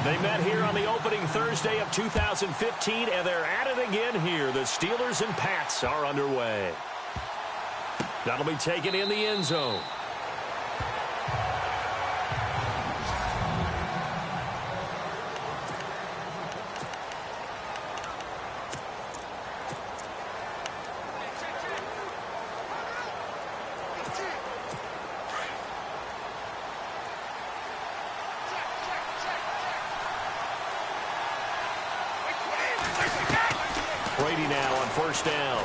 They met here on the opening Thursday of 2015, and they're at it again here. The Steelers and Pats are underway. That'll be taken in the end zone. Brady now on first down.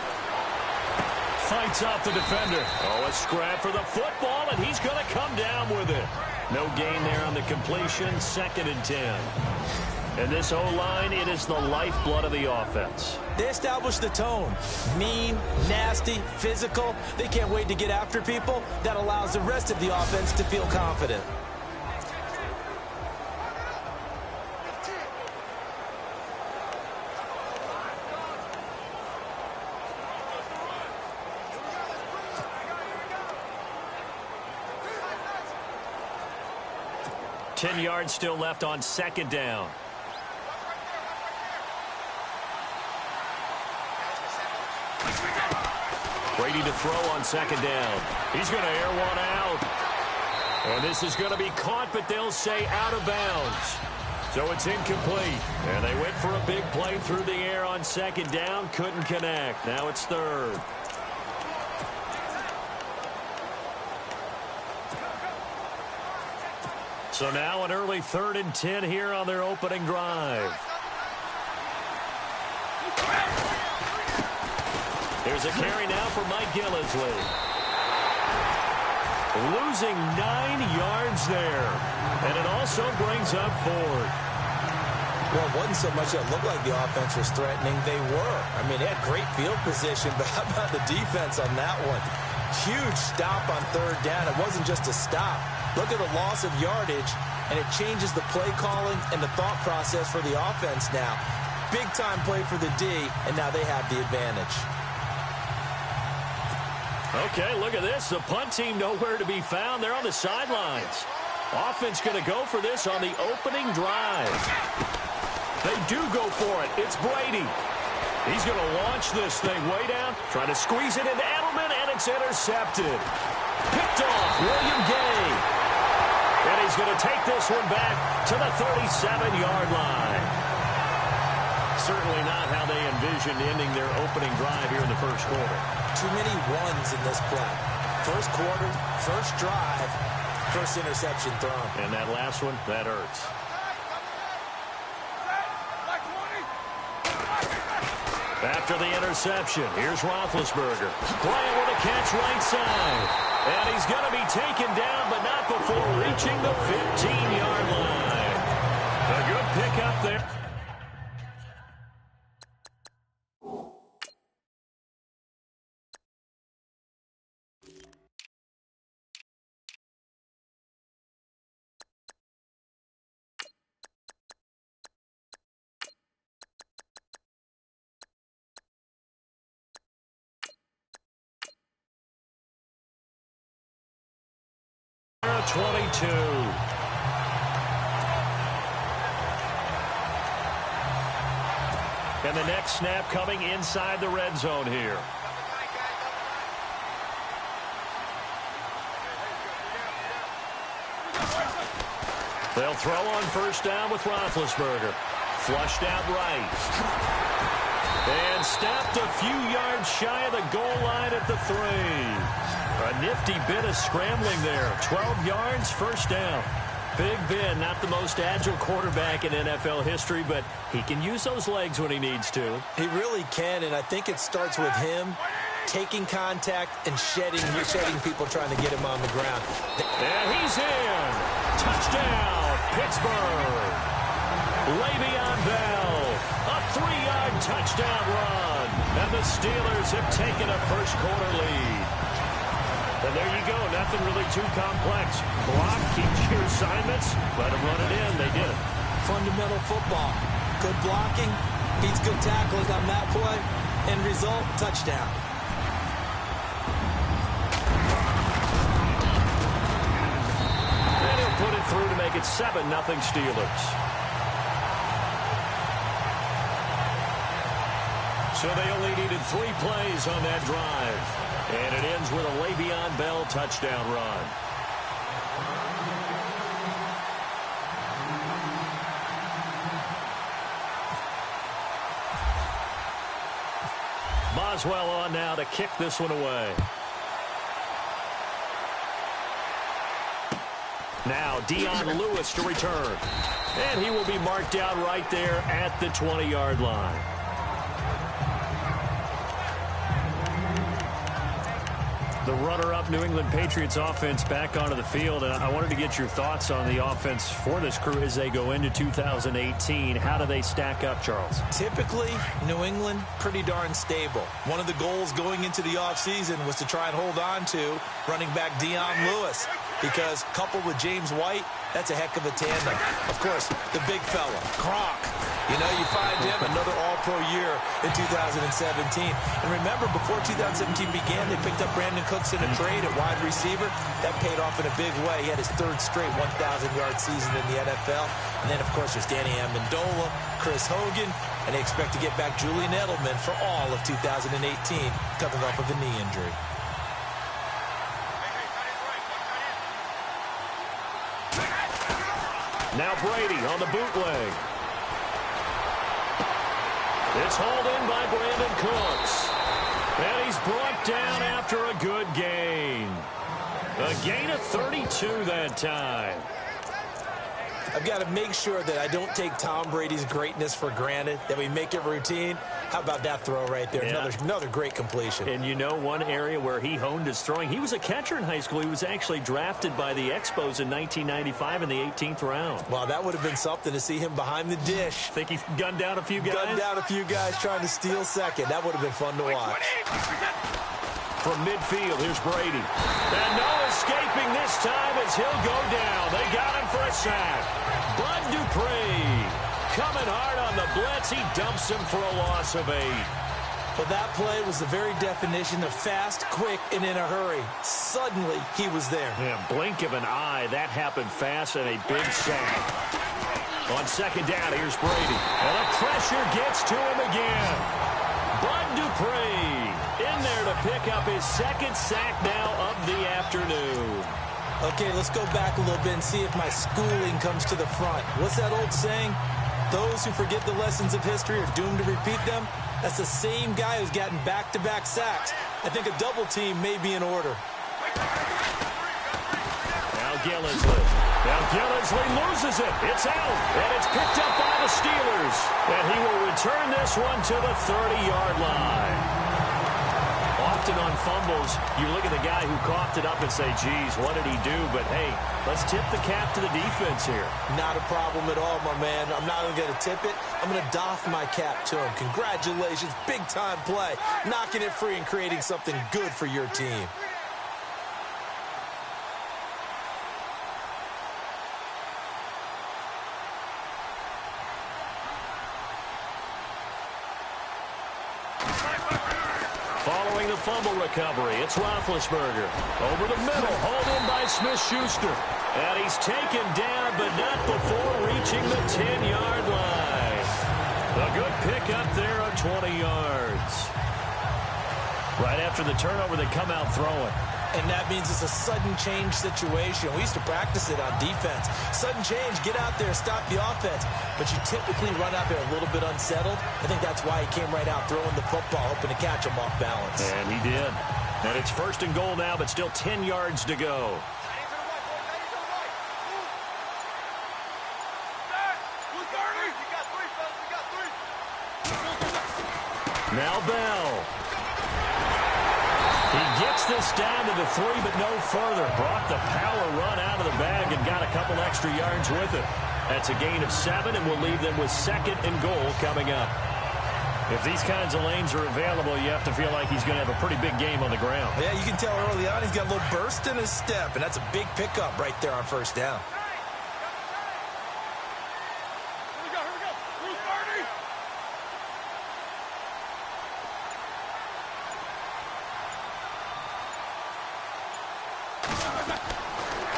Fights off the defender. Oh, a scrap for the football, and he's going to come down with it. No gain there on the completion. 2nd and 10. And this O-line, it is the lifeblood of the offense. They established the tone. Mean, nasty, physical. They can't wait to get after people. That allows the rest of the offense to feel confident. Ten yards still left on 2nd down. Brady to throw on 2nd down. He's going to air one out. And this is going to be caught, but they'll say out of bounds. So it's incomplete. And they went for a big play through the air on 2nd down. Couldn't connect. Now it's 3rd. So now an early 3rd and 10 here on their opening drive. There's a carry now for Mike Gillisley. Losing 9 yards there. And it also brings up 4th. Well, it wasn't so much that it looked like the offense was threatening. They were. I mean, they had great field position, but how about the defense on that one? Huge stop on 3rd down. It wasn't just a stop. Look at the loss of yardage, and it changes the play calling and the thought process for the offense now. Big-time play for the D, and now they have the advantage. Okay, look at this. The punt team nowhere to be found. They're on the sidelines. Offense going to go for this on the opening drive. They do go for it. It's Brady. He's going to launch this thing way down, trying to squeeze it into Edelman, and it's intercepted. Picked off, William Gay. And he's going to take this one back to the 37-yard line. Certainly not how they envisioned ending their opening drive here in the first quarter. Too many ones in this play. First quarter, first drive, first interception thrown. And that last one, that hurts. After the interception, here's Roethlisberger. Bryant with a catch right side. And he's going to be taken down, but not before reaching the 15-yard line. A good pickup there. Number 22. And the next snap coming inside the red zone here. They'll throw on first down with Roethlisberger. Flushed out right. And stopped a few yards shy of the goal line at the 3. A nifty bit of scrambling there. 12 yards, first down. Big Ben, not the most agile quarterback in NFL history, but he can use those legs when he needs to. He really can, and I think it starts with him taking contact and shedding people trying to get him on the ground. And he's in. Touchdown, Pittsburgh. Le'Veon Bell, a 3-yard touchdown run. And the Steelers have taken a first quarter lead. And there you go, nothing really too complex. Block, keep your assignments, let them run it in. They did it. Fundamental football. Good blocking, beats good tackling on that play. End result, touchdown. And he'll put it through to make it 7-0 Steelers. So they only needed 3 plays on that drive. And it ends with a Le'Veon Bell touchdown run. Boswell on now to kick this one away. Now Dion Lewis to return. And he will be marked down right there at the 20-yard line. The runner-up New England Patriots offense back onto the field. And I wanted to get your thoughts on the offense for this crew as they go into 2018. How do they stack up, Charles? Typically, New England, pretty darn stable. One of the goals going into the offseason was to try and hold on to running back Dion Lewis, because coupled with James White, that's a heck of a tandem. Of course, the big fella, Gronk. You know, you find him another all-pro year in 2017. And remember, before 2017 began, they picked up Brandon Cooks in a trade at wide receiver. That paid off in a big way. He had his 3rd straight 1,000-yard season in the NFL. And then, of course, there's Danny Amendola, Chris Hogan, and they expect to get back Julian Edelman for all of 2018, coming off of a knee injury. Now Brady on the bootleg. It's hauled in by Brandon Cooks. And he's brought down after a good gain. A gain of 32 that time. I've got to make sure that I don't take Tom Brady's greatness for granted, that we make it routine. How about that throw right there? Yeah. Another great completion. And you know one area where he honed his throwing? He was a catcher in high school. He was actually drafted by the Expos in 1995 in the 18th round. Wow, that would have been something to see him behind the dish. Think he gunned down a few guys? Gunned down a few guys trying to steal second. That would have been fun to watch. From midfield, here's Brady. And no escaping this time as he'll go down. They got him for a sack. Bud Dupree coming hard on the blitz. He dumps him for a loss of 8. Well, that play was the very definition of fast, quick, and in a hurry. Suddenly, he was there. Yeah, blink of an eye. That happened fast and a big sack. On second down, here's Brady. And the pressure gets to him again. Bud Dupree in there to pick up his 2nd sack now of the afternoon. Okay, let's go back a little bit and see if my schooling comes to the front. What's that old saying? Those who forget the lessons of history are doomed to repeat them. That's the same guy who's gotten back-to-back sacks. I think a double team may be in order. Now Gillisley loses it. It's out, and it's picked up by the Steelers. And he will return this one to the 30-yard line. Often on fumbles, you look at the guy who coughed it up and say, geez, what did he do? But, hey, let's tip the cap to the defense here. Not a problem at all, my man. I'm not only going to tip it, I'm going to doff my cap to him. Congratulations, big-time play. Knocking it free and creating something good for your team. Following the fumble recovery, it's Roethlisberger. Over the middle, hauled in by Smith-Schuster. And he's taken down, but not before reaching the 10-yard line. A good pickup there of 20 yards. Right after the turnover, they come out throwing. And that means it's a sudden change situation. We used to practice it on defense. Sudden change, get out there, stop the offense. But you typically run out there a little bit unsettled. I think that's why he came right out throwing the football, hoping to catch him off balance. And he did. And it's 1st and goal now, but still 10 yards to go. Now Bell. He gets this down to the 3, but no further. Brought the power run out of the bag and got a couple extra yards with it. That's a gain of 7, and we'll leave them with 2nd and goal coming up. If these kinds of lanes are available, you have to feel like he's going to have a pretty big game on the ground. Yeah, you can tell early on he's got a little burst in his step, and that's a big pickup right there on 1st down.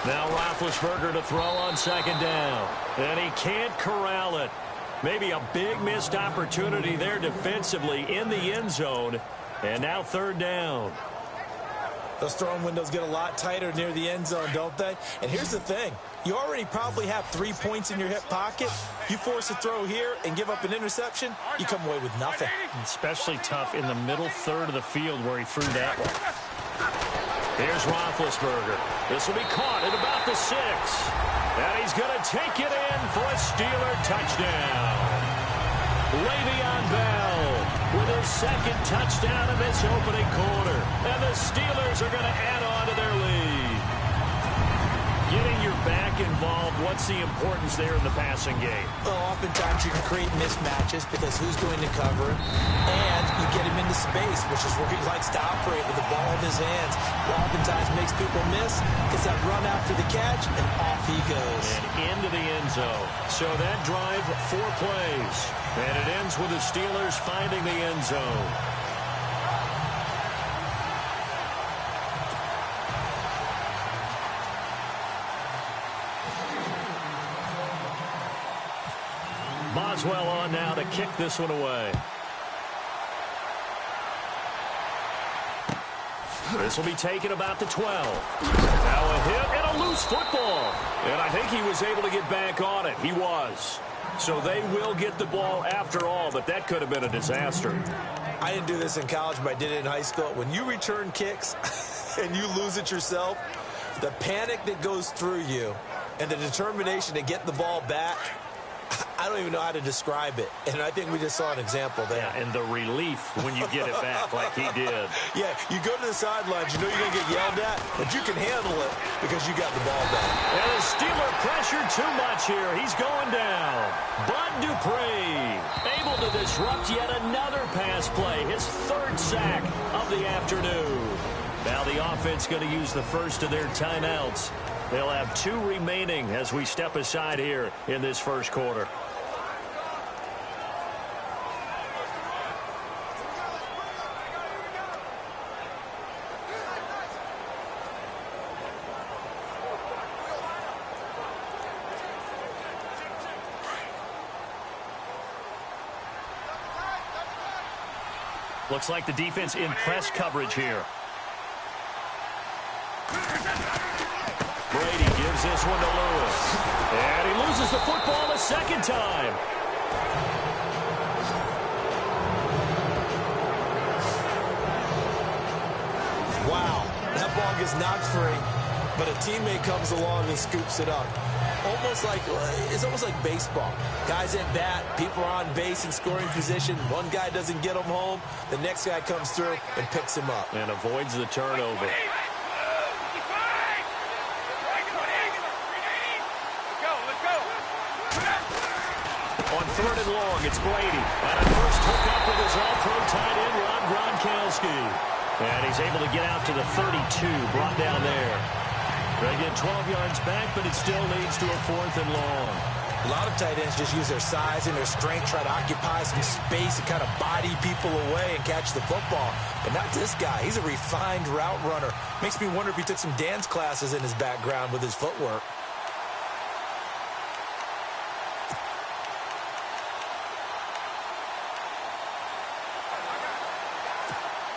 Now Roethlisberger to throw on 2nd down. And he can't corral it. Maybe a big missed opportunity there defensively in the end zone. And now third down. Those throwing windows get a lot tighter near the end zone, don't they? And here's the thing. You already probably have 3 points in your hip pocket. You force a throw here and give up an interception, you come away with nothing. Especially tough in the middle third of the field where he threw that one. Here's Roethlisberger. This will be caught at about the 6. And he's going to take it in for a Steeler touchdown. Le'Veon Bell with his second touchdown in this opening quarter. And the Steelers are going to add on to their lead. Getting your back involved, what's the importance there in the passing game? Well, oftentimes you can create mismatches because who's going to cover him, and you get him into space, which is where he likes to operate with the ball in his hands. Oftentimes makes people miss, gets that run after the catch, and off he goes. And into the end zone. So that drive, 4 plays. And it ends with the Steelers finding the end zone. Boswell on now to kick this one away. This will be taken about the 12. Now a hit and a loose football. And I think he was able to get back on it. He was. So they will get the ball after all, but that could have been a disaster. I didn't do this in college, but I did it in high school. When you return kicks and you lose it yourself, the panic that goes through you and the determination to get the ball back, I don't even know how to describe it. And I think we just saw an example there. Yeah, and the relief when you get it back like he did. Yeah, you go to the sidelines, you know you're going to get yelled at, but you can handle it because you got the ball back. And the Steeler pressure too much here. He's going down. Bud Dupree able to disrupt yet another pass play. His 3rd sack of the afternoon. Now the offense going to use the first of their timeouts. They'll have 2 remaining as we step aside here in this first quarter. Looks like the defense in press coverage here. Brady gives this one to Lewis. And he loses the football a second time. Wow, that ball gets knocked free, but a teammate comes along and scoops it up. It's almost like baseball. Guys at bat, people are on base in scoring position. One guy doesn't get him home. The next guy comes through and picks him up. And avoids the turnover. On 3rd and long, it's Brady. And a first hook up with his all-pro tight end, Rob Gronkowski. And he's able to get out to the 32, brought down there. They get 12 yards back, but it still leads to a 4th and long. A lot of tight ends just use their size and their strength, try to occupy some space and kind of body people away and catch the football. But not this guy. He's a refined route runner. Makes me wonder if he took some dance classes in his background with his footwork.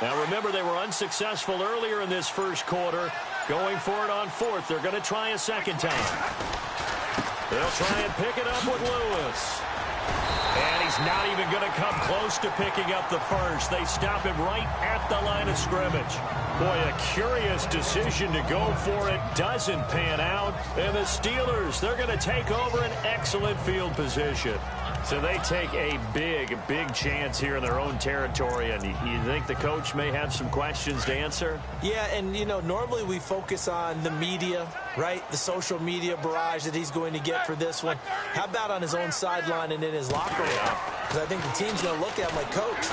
Now, remember, they were unsuccessful earlier in this first quarter. Going for it on 4th. They're going to try a second time. They'll try and pick it up with Lewis. And he's not even going to come close to picking up the first. They stop him right at the line of scrimmage. Boy, a curious decision to go for it. Doesn't pan out. And the Steelers, they're going to take over an excellent field position. So they take a big, big chance here in their own territory. And you think the coach may have some questions to answer? Yeah, and, you know, normally we focus on the media, right? The social media barrage that he's going to get for this one. How about on his own sideline and in his locker room? Because I think the team's going to look at him like, Coach,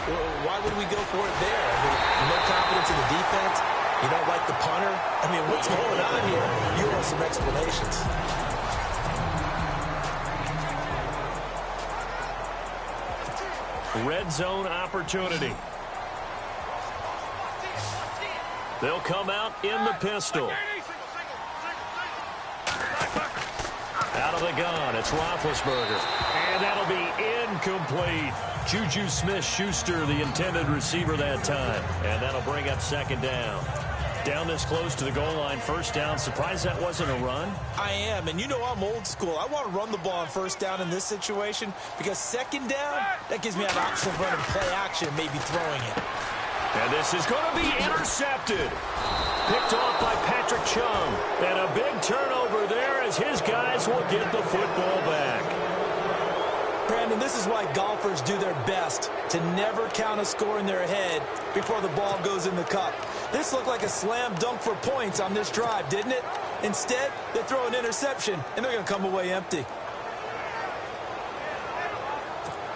why would we go for it there? I mean, no confidence in the defense. You don't like the punter. I mean, what's going on here? You want some explanations. Red zone opportunity. They'll come out in the pistol. Out of the gun. It's Roethlisberger. And that'll be incomplete. Juju Smith-Schuster, the intended receiver that time. And that'll bring up second down. Down this close to the goal line, first down. Surprised that wasn't a run? I am, and you know I'm old school. I want to run the ball on first down in this situation because second down, that gives me an option of running play action, maybe throwing it. And this is going to be intercepted. Picked off by Patrick Chung. And a big turnover there as his guys will get the football back. Brandon, this is why golfers do their best to never count a score in their head before the ball goes in the cup. This looked like a slam dunk for points on this drive, didn't it? Instead, they throw an interception, and they're going to come away empty.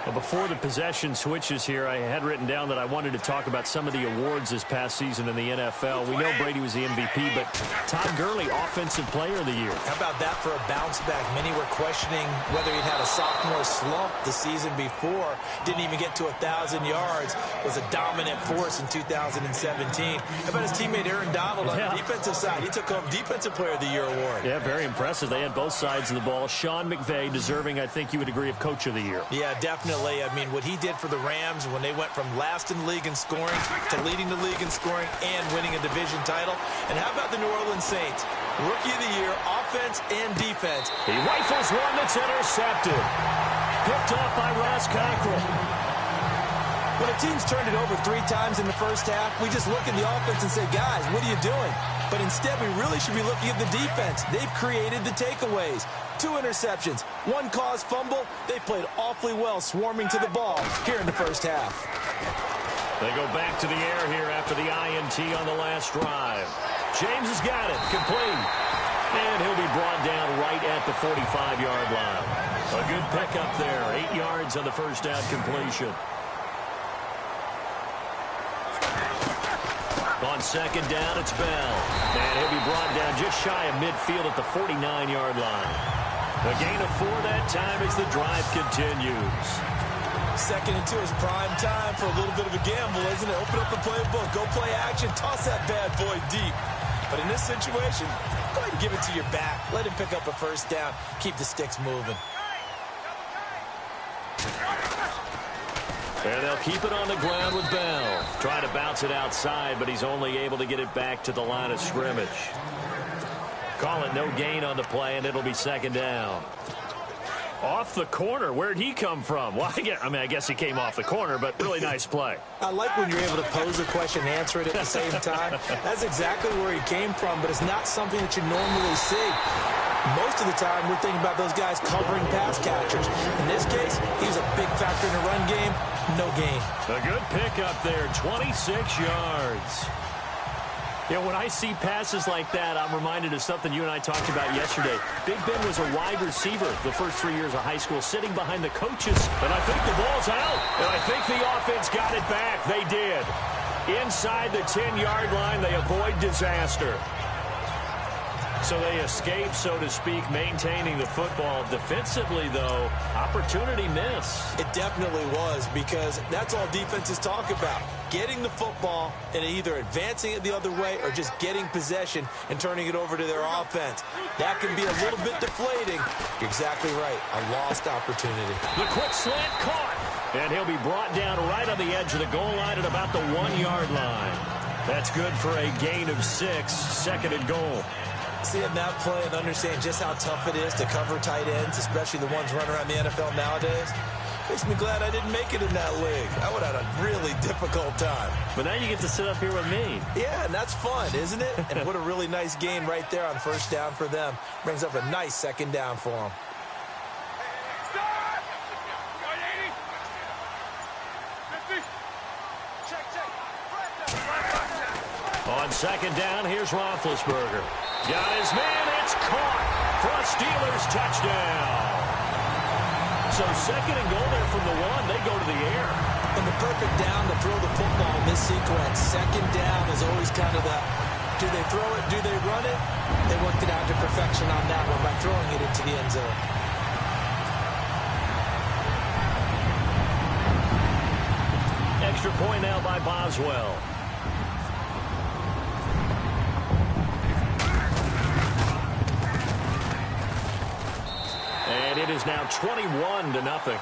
Well, before the possession switches here, I had written down that I wanted to talk about some of the awards this past season in the NFL. We know Brady was the MVP, but Todd Gurley, Offensive Player of the Year. How about that for a bounce back? Many were questioning whether he'd had a sophomore slump the season before. Didn't even get to 1,000 yards. Was a dominant force in 2017. How about his teammate Aaron Donald on the defensive side? He took home Defensive Player of the Year award. Yeah, very impressive. They had both sides of the ball. Sean McVay deserving, I think you would agree, of Coach of the Year. Yeah, definitely. I mean, what he did for the Rams when they went from last in the league in scoring to leading the league in scoring and winning a division title. And how about the New Orleans Saints? Rookie of the Year, offense and defense. He rifles one that's intercepted. Picked off by Ross Cockrell. When a team's turned it over 3 times in the first half, we just look at the offense and say, guys, what are you doing? But instead, we really should be looking at the defense. They've created the takeaways. 2 interceptions, 1 caused fumble. They played awfully well swarming to the ball here in the first half. They go back to the air here after the INT on the last drive. James has got it, complete. And he'll be brought down right at the 45-yard line. A good pickup there, 8 yards on the first down completion. On second down, it's Bell. And he'll be brought down just shy of midfield at the 49-yard line. A gain of 4 that time as the drive continues. Second and 2 is prime time for a little bit of a gamble, isn't it? Open up the playbook, go play action, toss that bad boy deep. But in this situation, go ahead and give it to your back. Let him pick up a first down. Keep the sticks moving. And they'll keep it on the ground with Bell. Trying to bounce it outside, but he's only able to get it back to the line of scrimmage. Call it no gain on the play, and it'll be second down. Off the corner. Where'd he come from? Well, I guess he came off the corner, but really nice play. I like when you're able to pose a question and answer it at the same time. That's exactly where he came from, but it's not something that you normally see. Most of the time, we're thinking about those guys covering pass catchers. In this case, he's a big factor in the run game. No gain. A good pickup there, 26 yards. You know, when I see passes like that, I'm reminded of something you and I talked about yesterday. Big Ben was a wide receiver the first 3 years of high school, sitting behind the coaches. And I think the ball's out. And I think the offense got it back. They did. Inside the 10-yard line, they avoid disaster. So they escape, so to speak, maintaining the football. Defensively, though, opportunity miss. It definitely was, because that's all defenses talk about. Getting the football and either advancing it the other way or just getting possession and turning it over to their offense. That can be a little bit deflating. You're exactly right. A lost opportunity. The quick slant caught. And he'll be brought down right on the edge of the goal line at about the 1-yard line. That's good for a gain of 6, second and goal. Seeing that play and understand just how tough it is to cover tight ends, especially the ones running around the NFL nowadays, makes me glad I didn't make it in that league. I would have had a really difficult time. But now you get to sit up here with me. Yeah, and that's fun, isn't it? And what a really nice gain right there on first down for them. Brings up a nice second down for them. On second down, here's Roethlisberger. Got his man, it's caught for a Steelers touchdown. So second and goal there from the 1, they go to the air. And the perfect down to throw the football in this sequence. Second down is always kind of the, do they throw it, do they run it? They worked it out to perfection on that one by throwing it into the end zone. Extra point now by Boswell. is now 21-0. Personal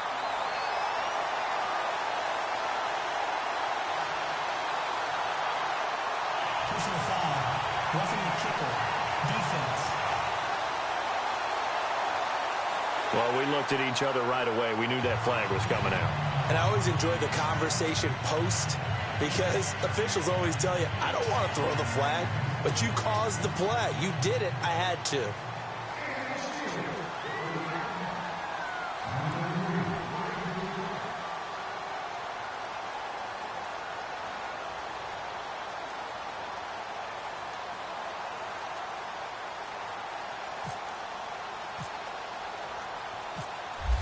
foul. Roughing the kicker. Defense. Well, we looked at each other right away. We knew that flag was coming out. And I always enjoy the conversation post because officials always tell you, I don't want to throw the flag, but you caused the play. You did it. I had to.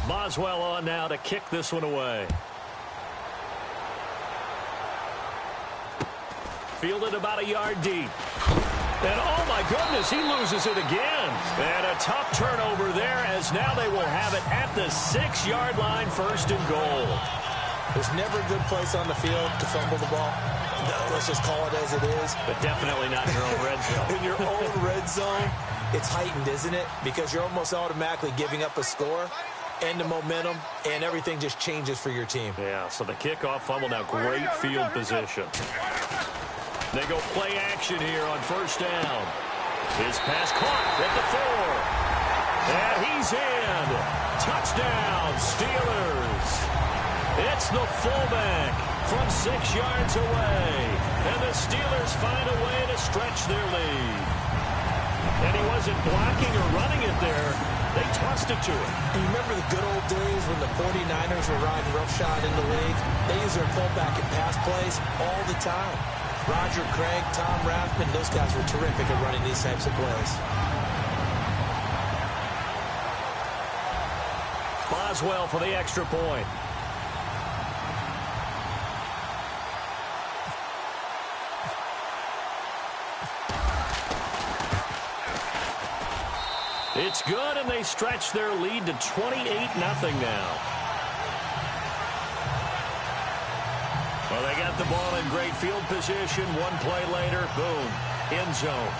Boswell on now to kick this one away. Fielded about a yard deep. And oh my goodness, he loses it again. And a tough turnover there as now they will have it at the 6-yard line, 1st and goal. There's never a good place on the field to fumble the ball. No, let's just call it as it is. But definitely not in your own red zone. In your own red zone, it's heightened, isn't it? Because you're almost automatically giving up a score and the momentum, and everything just changes for your team. Yeah, so the kickoff fumble now, great field position. They go play action here on 1st down. His pass caught at the 4. And he's in. Touchdown, Steelers. It's the fullback from 6 yards away. And the Steelers find a way to stretch their lead. And he wasn't blocking or running it there. They tossed it to him. And you remember the good old days when the 49ers were riding roughshod in the league? They used their fullback in pass plays all the time. Roger Craig, Tom Rathman, those guys were terrific at running these types of plays. Boswell for the extra point. It's good, and they stretch their lead to 28-0 now. Well, they got the ball in great field position. One play later, boom, end zone.